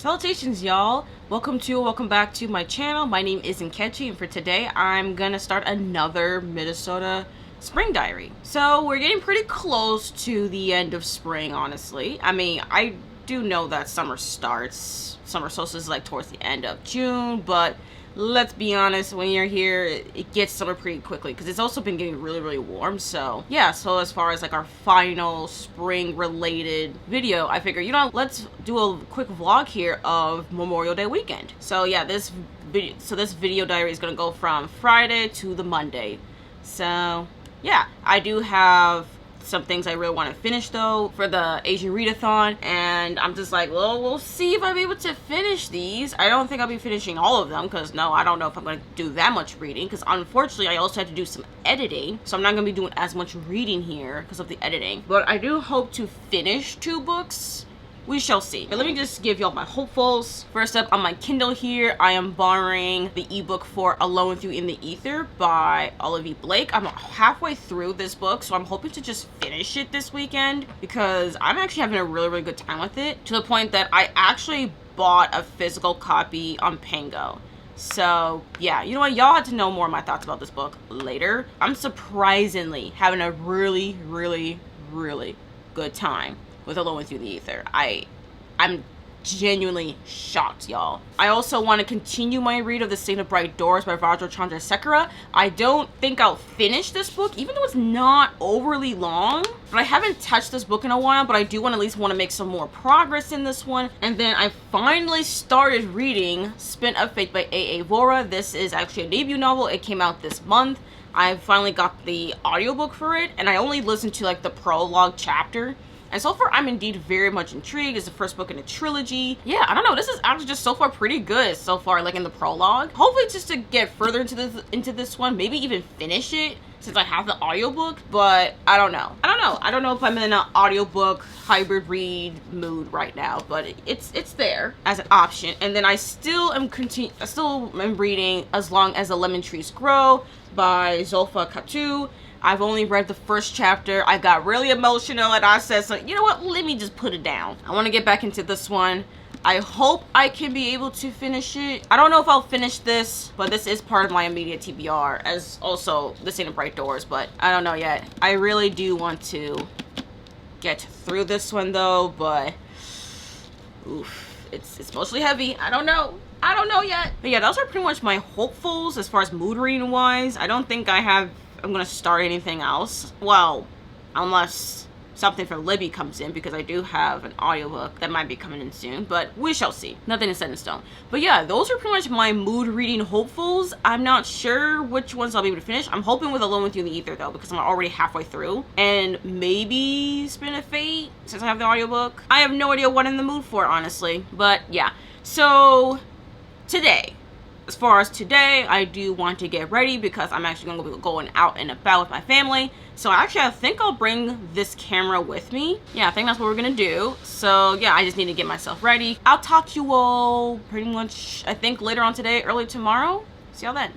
Salutations, y'all. Welcome back to my channel. My name is Nkechi, and for today, I'm gonna start another Minnesota spring diary. So we're getting pretty close to the end of spring, honestly. I mean, I do know that summer starts. Summer solstice is like towards the end of June, but let's be honest, when you're here, it gets summer pretty quickly because it's also been getting really warm. So yeah, so as far as like our final spring related video, I figure, let's do a quick vlog here of Memorial Day weekend. So yeah, this video diary is gonna go from Friday to the Monday. So yeah, I do have some things I really want to finish though for the Asian Readathon, and I'm just like, well, we'll see if I'm able to finish these. I don't think I'll be finishing all of them because I don't know if I'm going to do that much reading, because unfortunately I also have to do some editing, so I'm not going to be doing as much reading here because of the editing. But I do hope to finish 2 books. We shall see. But let me just give y'all my hopefuls. First up, on my Kindle here, I am borrowing the ebook for Alone with You in the Ether by Olivia Blake. I'm halfway through this book, so I'm hoping to just finish it this weekend because I'm actually having a really good time with it, to the point that I actually bought a physical copy on Pango. So yeah, you know what, y'all had to know more of my thoughts about this book later. I'm surprisingly having a really good time with Alone with You in the Ether. I'm genuinely shocked, y'all. I also want to continue my read of The Saint of Bright Doors by Rajendra Chandrasekhara. I don't think I'll finish this book, even though it's not overly long. But I haven't touched this book in a while, but I do at least want to make some more progress in this one. And then I finally started reading Spin of Fate by A.A. Vora. This is actually a debut novel. It came out this month. I finally got the audiobook for it, and I only listened to like the prologue chapter. And so far, I'm indeed very much intrigued. It's the first book in a trilogy. Yeah, I don't know. This is actually just so far pretty good so far, like in the prologue. Hopefully just to get further into this one, maybe even finish it since I have the audiobook, but I don't know. I don't know if I'm in an audiobook hybrid read mood right now, but it's there as an option. And then I still am reading As Long as the Lemon Trees Grow by Zulfa Katu. I've only read the first chapter. I got really emotional and I said, so you know what, let me just put it down. I want to get back into this one. I hope I can be able to finish it. I don't know if I'll finish this, but this is part of my immediate TBR, as also The Saint of Bright Doors, but I don't know yet. I really do want to get through this one though, but oof, it's mostly heavy. I don't know yet. But yeah, those are pretty much my hopefuls as far as mood reading wise. I don't think I'm gonna start anything else. Well, unless something from Libby comes in, because I do have an audiobook that might be coming in soon, but we shall see. Nothing is set in stone. But yeah, those are pretty much my mood reading hopefuls. I'm not sure which ones I'll be able to finish. I'm hoping with Alone with You in the Ether though, because I'm already halfway through. And maybe Spin of Fate, since I have the audiobook. I have no idea what I'm in the mood for, honestly. But yeah, so today, as far as today, I do want to get ready because I'm actually going to be going out and about with my family. So actually, I think I'll bring this camera with me. Yeah, I think that's what we're going to do. So yeah, I just need to get myself ready. I'll talk to you all pretty much, I think, later on today, early tomorrow. See y'all then.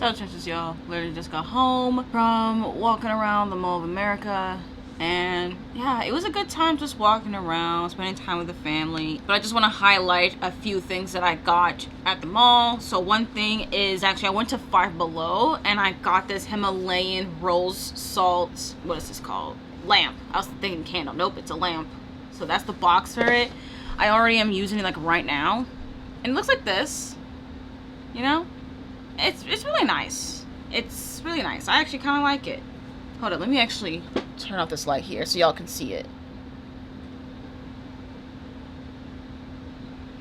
Salutations, y'all. Literally just got home from walking around the Mall of America. And yeah, it was a good time just walking around, spending time with the family. But I just want to highlight a few things that I got at the mall. So one thing is, actually I went to Five Below and I got this Himalayan rose salt, what is this called? Lamp. I was thinking candle. Nope, it's a lamp. So that's the box for it. I already am using it like right now. And it looks like this. You know? It's really nice. It's really nice. I actually kind of like it. Hold on, let me actually turn off this light here so y'all can see it.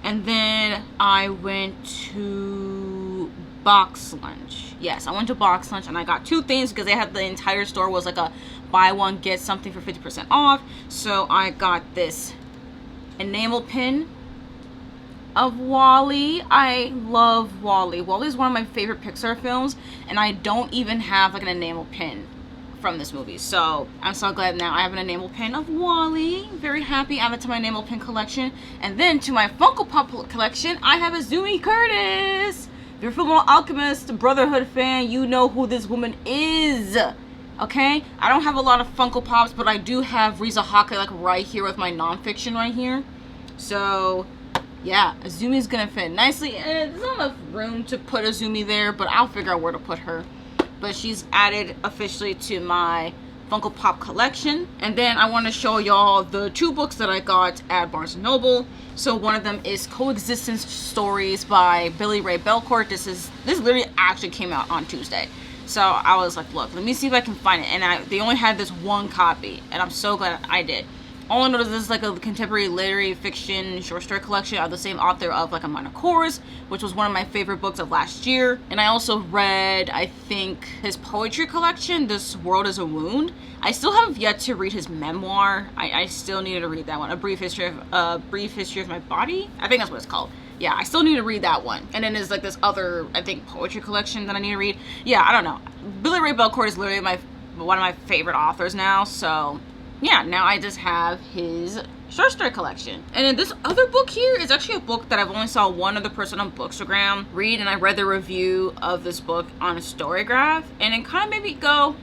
And then I went to Box Lunch. Yes, I went to Box Lunch and I got two things because they had the entire store was like a buy one get something for 50% off. So I got this enamel pin of WALL-E. I love WALL-E. WALL-E is one of my favorite Pixar films, and I don't even have like an enamel pin from this movie. So I'm so glad now I have an enamel pin of WALL-E. Very happy. Add it to my enamel pin collection. And then to my Funko Pop collection, I have a Zumi Curtis. If you're a Fullmetal Alchemist Brotherhood fan, you know who this woman is. Okay? I don't have a lot of Funko Pops, but I do have Riza Haka like right here with my Nonfiction right here. So yeah, Azumi's gonna fit nicely. There's not enough room to put Azumi there, but I'll figure out where to put her. But she's added officially to my Funko Pop collection. And then I want to show y'all the two books that I got at Barnes & Noble. So one of them is Coexistence Stories by Billy Ray Belcourt. This literally actually came out on Tuesday. So I was like, look, let me see if I can find it. And they only had this one copy, and I'm so glad I did. All I know is this is like a contemporary literary fiction short story collection of the same author of Like a Minor Chorus, which was one of my favorite books of last year. And I also read, I think, his poetry collection, This World is a Wound. I still have yet to read his memoir. I still needed to read that one, A Brief History of My Body. I think that's what it's called. Yeah, I still need to read that one. And then there's like this other, I think, poetry collection that I need to read. Yeah, I don't know. Billy Ray Belcourt is literally one of my favorite authors now, so yeah, now I just have his short story collection. And then this other book here is actually a book that I've only saw one other person on Bookstagram read, and I read the review of this book on Storygraph, and it kind of made me go,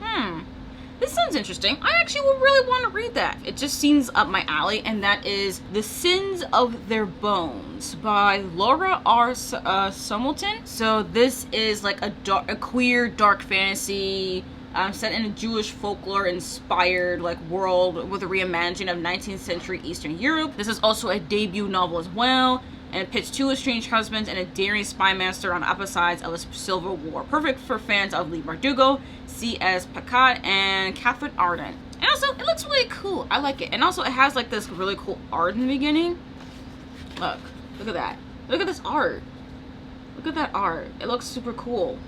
this sounds interesting. I actually would really want to read that. It just seems up my alley, and that is The Sins of Their Bones by Laura R. Sumilton. So this is like a queer dark fantasy set in a Jewish folklore inspired like world with a reimagining of 19th century Eastern Europe. This is also a debut novel as well, and it pits two estranged husbands and a daring spy master on opposite sides of a civil war. Perfect for fans of Lee Bardugo, C.S. Pacat, and Catherine Arden. And also, it looks really cool. I like it. And also, it has like this really cool art in the beginning. Look at that. Look at this art. Look at that art. It looks super cool.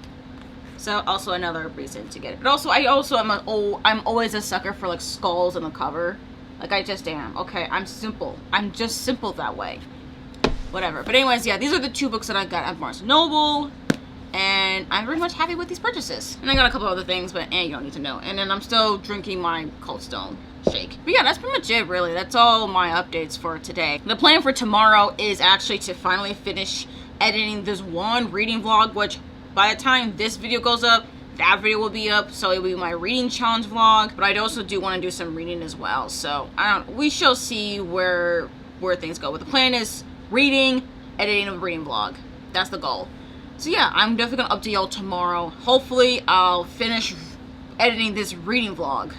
So also another reason to get it. But also, I'm always a sucker for like skulls on the cover. Like I just am. Okay, I'm simple. I'm just simple that way. Whatever. But anyways, yeah, these are the two books that I got at Barnes & Noble. And I'm very much happy with these purchases. And I got a couple other things, but you don't need to know. And then I'm still drinking my Cold Stone shake. But yeah, that's pretty much it, really. That's all my updates for today. The plan for tomorrow is actually to finally finish editing this one reading vlog, which by the time this video goes up, that video will be up, so it will be my reading challenge vlog. But I also do want to do some reading as well, so we shall see where things go. But the plan is reading, editing a reading vlog. That's the goal. So yeah, I'm definitely gonna update y'all tomorrow. Hopefully I'll finish editing this reading vlog.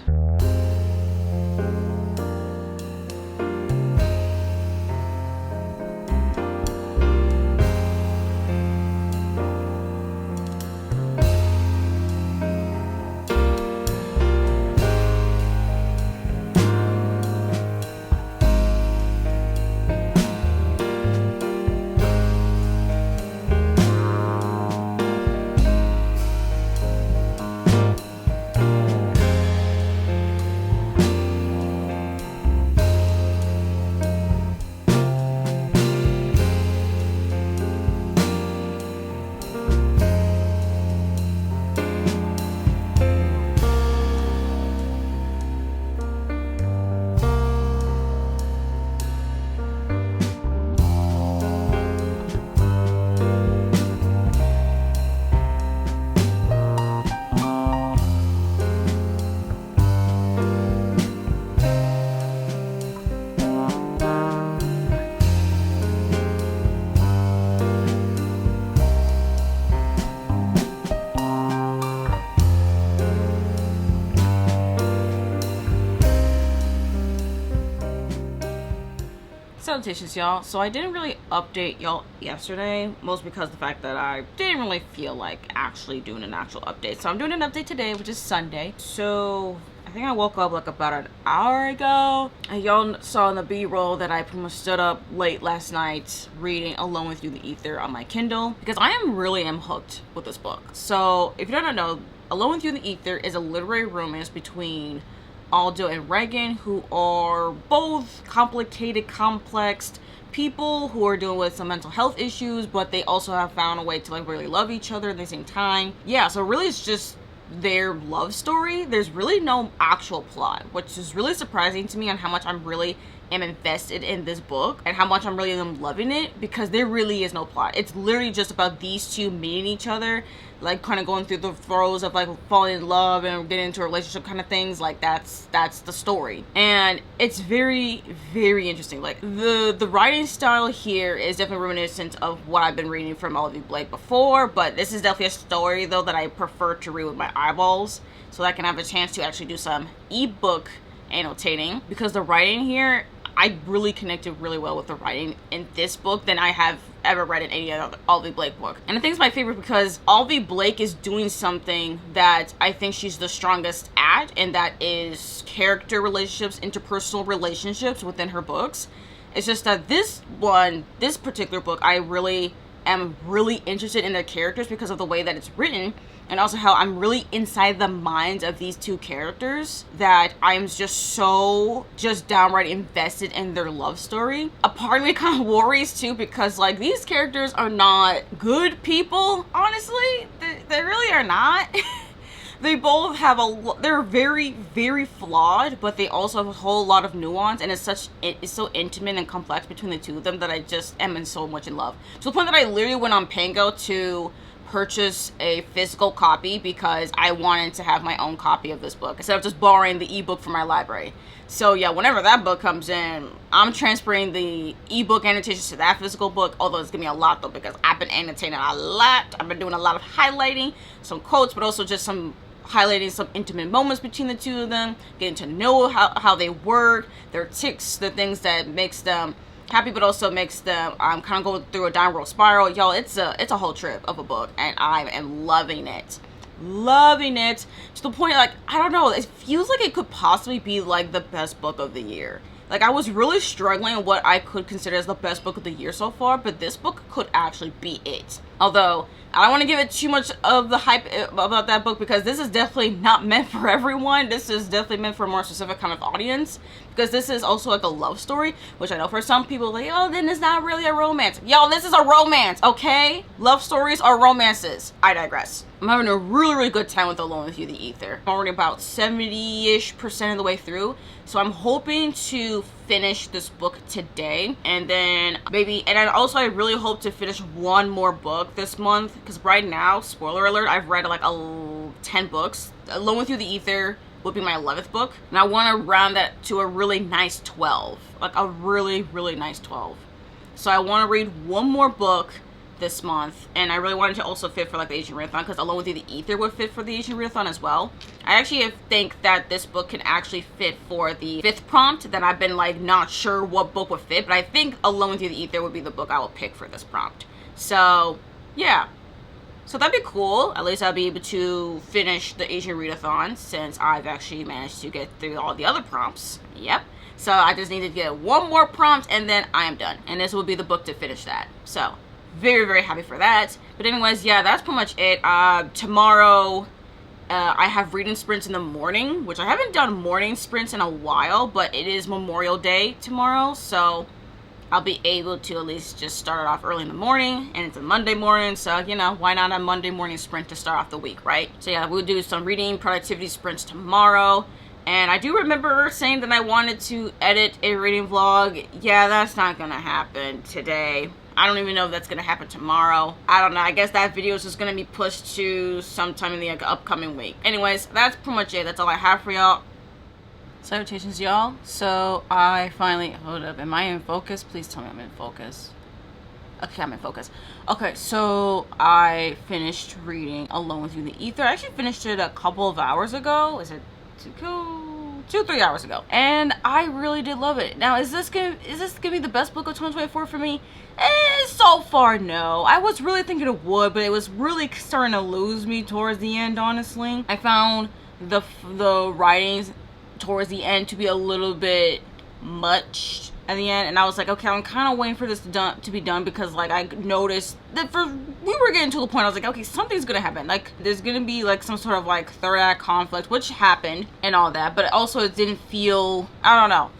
Salutations, y'all. So I didn't really update y'all yesterday, mostly because of the fact that I didn't really feel like actually doing an actual update. So I'm doing an update today, which is Sunday. So I think I woke up like about an hour ago, and y'all saw in the B-roll that I pretty much stood up late last night reading Alone With You the Ether on my Kindle, because I really am hooked with this book. So if you don't know, Alone With You the Ether is a literary romance between Aldo and Regan, who are both complicated, complex people who are dealing with some mental health issues, but they also have found a way to like really love each other at the same time. Yeah, so really it's just their love story. There's really no actual plot, which is really surprising to me on how much I'm really am invested in this book and how much I'm really loving it, because there really is no plot. It's literally just about these two meeting each other, like kind of going through the throes of like falling in love and getting into a relationship kind of things. Like that's the story, and it's very, very interesting. Like the writing style here is definitely reminiscent of what I've been reading from Olivia Blake before, but this is definitely a story though that I prefer to read with my eyeballs, so that I can have a chance to actually do some ebook annotating, because the writing here, I really connected really well with the writing in this book than I have ever read in any other Olivia Blake book. And I think it's my favorite because Olivia Blake is doing something that I think she's the strongest at, and that is character relationships, interpersonal relationships within her books. It's just that this particular book, I really am really interested in the characters because of the way that it's written, and also how I'm really inside the minds of these two characters, that I'm just downright invested in their love story. A part of me kind of worries too, because like these characters are not good people, honestly. They really are not. They both have they're very, very flawed, but they also have a whole lot of nuance, and it's so intimate and complex between the two of them that I just am in so much in love. To the point that I literally went on Pango to purchase a physical copy because I wanted to have my own copy of this book instead of just borrowing the ebook from my library. So yeah, whenever that book comes in, I'm transferring the ebook annotations to that physical book, although it's gonna be a lot though, because I've been annotating a lot. I've been doing a lot of highlighting, some quotes, but also just highlighting some intimate moments between the two of them, getting to know how they work, their tics, the things that makes them happy, but also makes them kind of go through a downward spiral. Y'all, it's a whole trip of a book, and I am loving it to the point, like, I don't know, it feels like it could possibly be like the best book of the year. Like, I was really struggling what I could consider as the best book of the year so far, but this book could actually be it. Although I don't want to give it too much of the hype about that book, because this is definitely not meant for everyone. This is definitely meant for a more specific kind of audience, because this is also like a love story, which I know for some people, like, oh, then it's not really a romance. Yo, this is a romance, okay? Love stories are romances. I digress. I'm having a really, really good time with Alone With You the Ether. I'm already about 70-ish% of the way through, so I'm hoping to finish this book today, and then I really hope to finish one more book this month, because right now, spoiler alert, I've read like 10 books. Alone With You the Ether would be my 11th book, and I want to round that to a really nice 12, like a really, really nice 12. So I want to read one more book this month, and I really wanted to also fit for like the Asian Readathon, because Alone With You the Ether would fit for the Asian Readathon as well. I actually think that this book can actually fit for the 5th prompt, that I've been like not sure what book would fit, but I think Alone With You the Ether would be the book I will pick for this prompt. So yeah, so that'd be cool. At least I'll be able to finish the Asian Readathon, since I've actually managed to get through all the other prompts. Yep. So I just need to get one more prompt, and then I am done, and this will be the book to finish that. So very, very happy for that. But anyways, yeah, that's pretty much it. Tomorrow, I have reading sprints in the morning, which I haven't done morning sprints in a while, but it is Memorial Day tomorrow, so I'll be able to at least just start it off early in the morning, and it's a Monday morning, so, you know, why not a Monday morning sprint to start off the week, right? So yeah, we'll do some reading productivity sprints tomorrow. And I do remember saying that I wanted to edit a reading vlog. Yeah, that's not gonna happen today. I don't even know if that's gonna happen tomorrow. I don't know. I guess that video is just gonna be pushed to sometime in the upcoming week. Anyways, that's pretty much it. That's all I have for y'all. Salutations, y'all. So I finally, hold up, am I in focus? Please tell me I'm in focus. Okay, I'm in focus. Okay, so I finished reading Alone With You the Ether. I actually finished it a couple of hours ago. Is it 2-3 hours ago, and I really did love it. Now, is this gonna be the best book of 2024 for me? So far, no. I was really thinking it would, but it was really starting to lose me towards the end, honestly. I found the writings towards the end to be a little bit much at the end, and I was like, okay, I'm kind of waiting for this to be done, because like I noticed that we were getting to the point I was like, okay, something's gonna happen, like there's gonna be like some sort of like third act conflict, which happened and all that, but also it didn't feel, I don't know,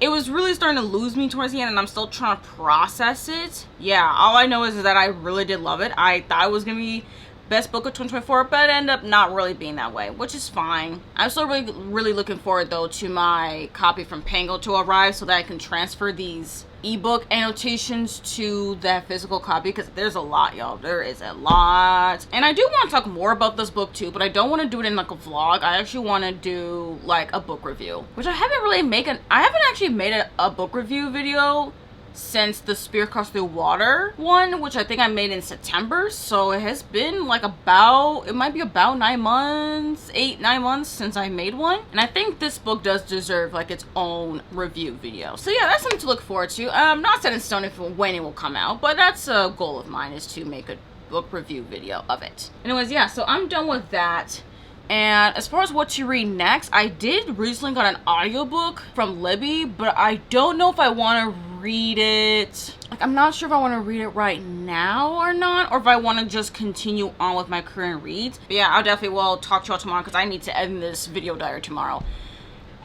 it was really starting to lose me towards the end, and I'm still trying to process it. Yeah, all I know is that I really did love it. I thought it was gonna be best book of 2024, but it ended up not really being that way, which is fine. I'm still really looking forward though to my copy from Pango to arrive, so that I can transfer these ebook annotations to that physical copy, because there's a lot, y'all. There is a lot, and I do want to talk more about this book too, but I don't want to do it in like a vlog. I actually want to do like a book review, which I haven't actually made a book review video since the Spear Crossed Through Water one, which I think I made in September. So it has been like it might be about 9 months, 8-9 months since I made one. And I think this book does deserve like its own review video. So yeah, that's something to look forward to. Not set in stone when it will come out, but that's a goal of mine, is to make a book review video of it. Anyways, yeah, so I'm done with that. And as far as what to read next, I did recently got an audiobook from Libby, but I don't know if I want to read it. Like, I'm not sure if I want to read it right now or not, or if I want to just continue on with my current reads. But yeah, I'll definitely will talk to y'all tomorrow, because I need to edit this video diary tomorrow.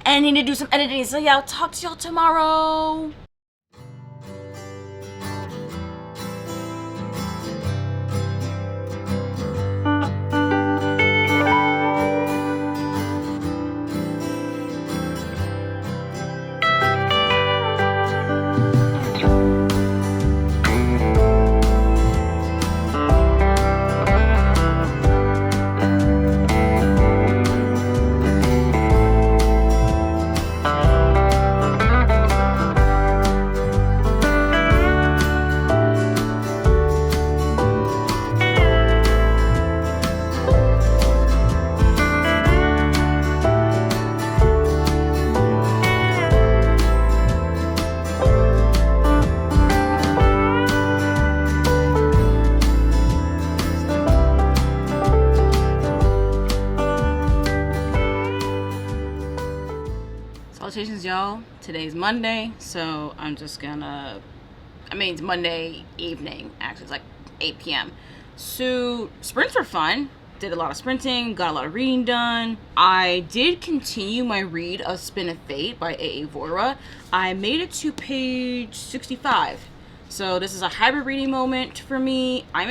And I need to do some editing, so yeah, I'll talk to y'all tomorrow. Salutations, y'all. Today's Monday, so I'm just gonna, it's Monday evening, actually. It's like 8 p.m. So sprints were fun. Did a lot of sprinting, got a lot of reading done. I did continue my read of Spin of Fate by A.A. Vora. I made it to page 65. So this is a hybrid reading moment for me. I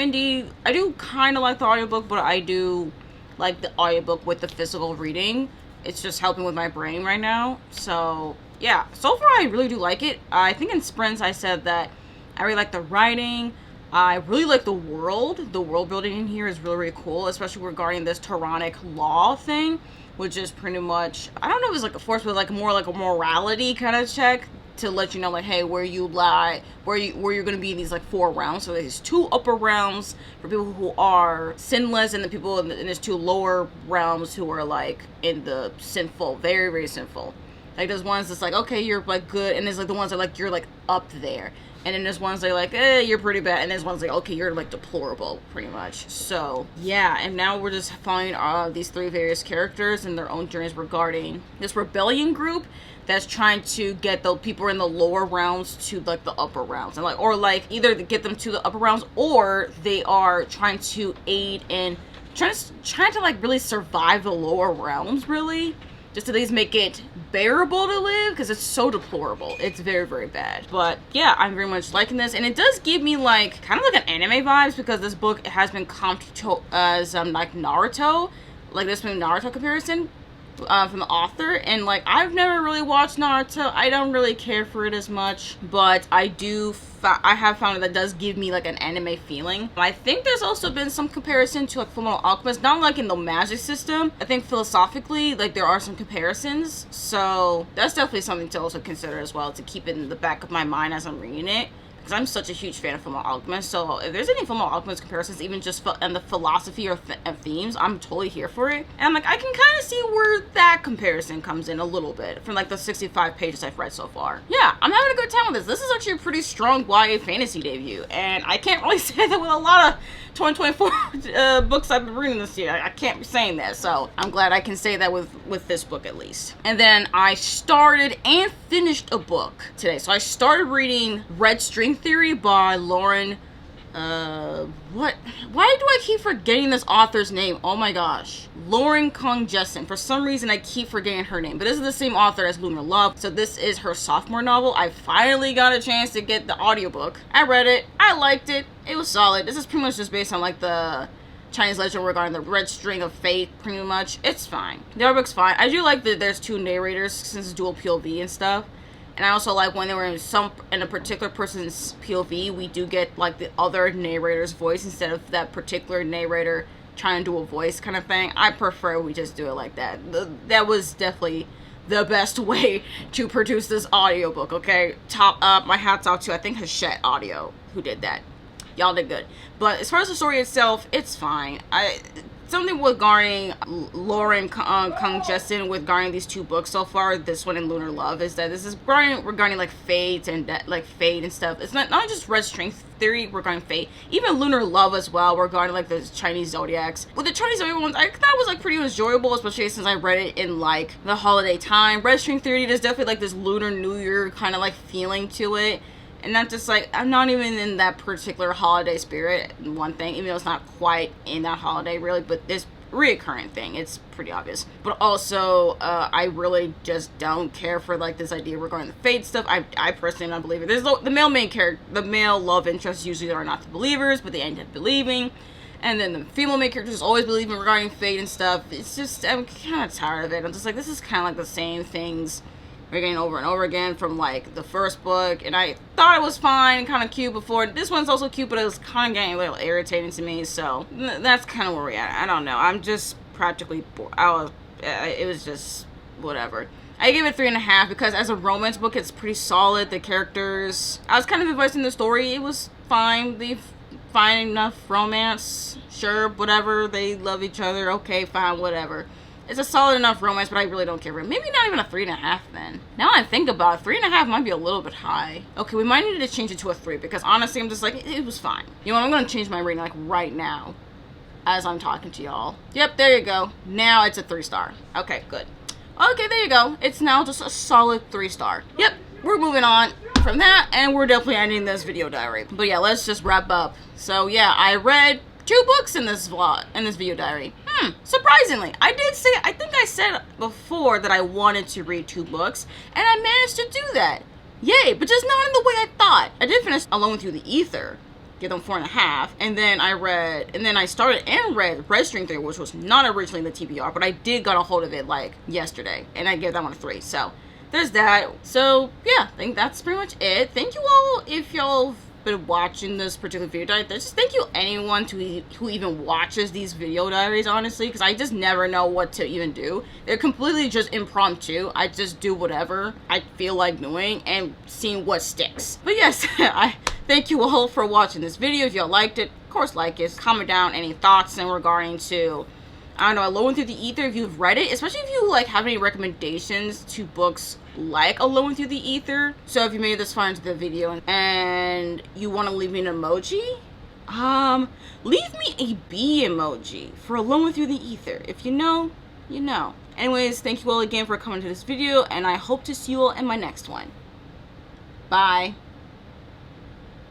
do kind of like the audiobook, but I do like the audiobook with the physical reading. It's just helping with my brain right now. So yeah, so far I really do like it. I think in sprints I said that I really like the writing. I really like the world. The world building in here is really, really cool, especially regarding this tyrannic law thing, which is pretty much, I don't know if it's like a force, but like more like a morality kind of check to let you know, like, hey, where you lie, where you're gonna be in these like 4 realms. So there's 2 upper realms for people who are sinless, and the people and there's 2 lower realms who are like in the sinful, very, very sinful. Like there's ones that's like, okay, you're like good, and there's like the ones that like you're like up there, and then there's ones that are like, you're pretty bad, and there's ones like, okay, you're like deplorable, pretty much. So yeah, and now we're just following these 3 various characters and their own journeys regarding this rebellion group that's trying to get the people in the lower realms to like the upper realms, and like, or like either to get them to the upper realms, or they are trying to aid in trying to like really survive the lower realms, really, just to at least make it bearable to live, because it's so deplorable. It's very, very bad. But yeah, I'm very much liking this, and it does give me like kind of like an anime vibes, because this book has been comped to as like Naruto, like this been Naruto comparison from the author, and like I've never really watched Naruto. I don't really care for it as much, but I have found that does give me like an anime feeling. I think there's also been some comparison to like Fullmetal Alchemist, not like in the magic system. I think philosophically, like there are some comparisons, so that's definitely something to also consider as well, to keep it in the back of my mind as I'm reading it, because I'm such a huge fan of Fullmetal Alchemist. So if there's any Fullmetal Alchemist comparisons, even just and the philosophy or themes, I'm totally here for it. And I'm like, I can kind of see where that comparison comes in a little bit from like the 65 pages I've read so far. Yeah, I'm having a good time with this. This is actually a pretty strong YA fantasy debut, and I can't really say that with a lot of 2024 books I've been reading this year. I can't be saying that, so I'm glad I can say that with this book at least. And then I started and finished a book today. So I started reading Red String Theory by Lauren, why do I keep forgetting this author's name? Oh my gosh. Lauren Kung Jessen. For some reason, I keep forgetting her name, but this is the same author as Lunar Love. So this is her sophomore novel. I finally got a chance to get the audiobook. I read it. I liked it. It was solid. This is pretty much just based on like the Chinese legend regarding the red string of fate, pretty much. It's fine. The audiobook's fine. I do like that there's two narrators since it's dual POV and stuff. And I also like when they were in a particular person's POV, we do get like the other narrator's voice instead of that particular narrator trying to do a voice kind of thing. I prefer we just do it like that. That was definitely the best way to produce this audiobook, okay? My hat's off to, I think, Hachette Audio, who did that. Y'all did good. But as far as the story itself, it's fine. Something regarding Lauren Kung Jessen regarding these two books so far, this one and Lunar Love, is that this is regarding like fate and fate and stuff. It's not just Red String Theory regarding fate, even Lunar Love as well regarding like the Chinese zodiacs. With the Chinese zodiac ones, I thought it was like pretty enjoyable, especially since I read it in like the holiday time. Red String Theory, there's definitely like this Lunar New Year kind of like feeling to it. And not just like, I'm not even in that particular holiday spirit, one thing, even though it's not quite in that holiday really, but this reoccurring thing, it's pretty obvious. But also, I really just don't care for like this idea regarding the fate stuff. I personally don't believe it. There's the male main character, the male love interests usually are not the believers, but they end up believing. And then the female main characters always believing regarding fate and stuff. It's just, I'm kind of tired of it. I'm just like, this is kind of like the same things we're getting over and over again from like the first book, and I thought it was fine and kind of cute before. This one's also cute, but it was kind of getting a little irritating to me, so that's kind of where we're at. I don't know, I'm just practically bored. It was just whatever. I gave it 3.5 because as a romance book, it's pretty solid. The characters, I was kind of invested in the story. It was fine. They find enough romance, sure, whatever. They love each other, okay, fine, whatever. It's a solid enough romance, but I really don't care for it. Maybe not even a 3.5 then. Now I think about it, 3.5 might be a little bit high. Okay, we might need to change it to a 3 because honestly, I'm just like, it was fine. You know what, I'm going to change my rating like right now as I'm talking to y'all. Yep, there you go. Now it's a 3-star. Okay, good. Okay, there you go. It's now just a solid 3-star. Yep, we're moving on from that, and we're definitely ending this video diary. But yeah, let's just wrap up. So yeah, I read 2 books in this video diary. Surprisingly, I think I said before that I wanted to read 2 books, and I managed to do that. Yay, but just not in the way I thought. I did finish Alone with You the Ether, give them 4.5, and then I started and read Red String Theory, which was not originally in the TBR, but I did get a hold of it like yesterday, and I gave that one a 3, so there's that. So yeah, I think that's pretty much it. Thank you all if y'all been watching this particular video diary. Just thank you anyone who even watches these video diaries, honestly, because I just never know what to even do. They're completely just impromptu. I just do whatever I feel like doing and seeing what sticks. But yes, I thank you all for watching this video. If y'all liked it, of course like it, comment down any thoughts in regarding to, I don't know, Alone Through the Ether if you've read it, especially if you like have any recommendations to books like Alone Through the Ether. So if you made it this far into the video and you want to leave me an emoji, leave me a B emoji for Alone Through the Ether. If you know, you know. Anyways, thank you all again for coming to this video, and I hope to see you all in my next one. Bye.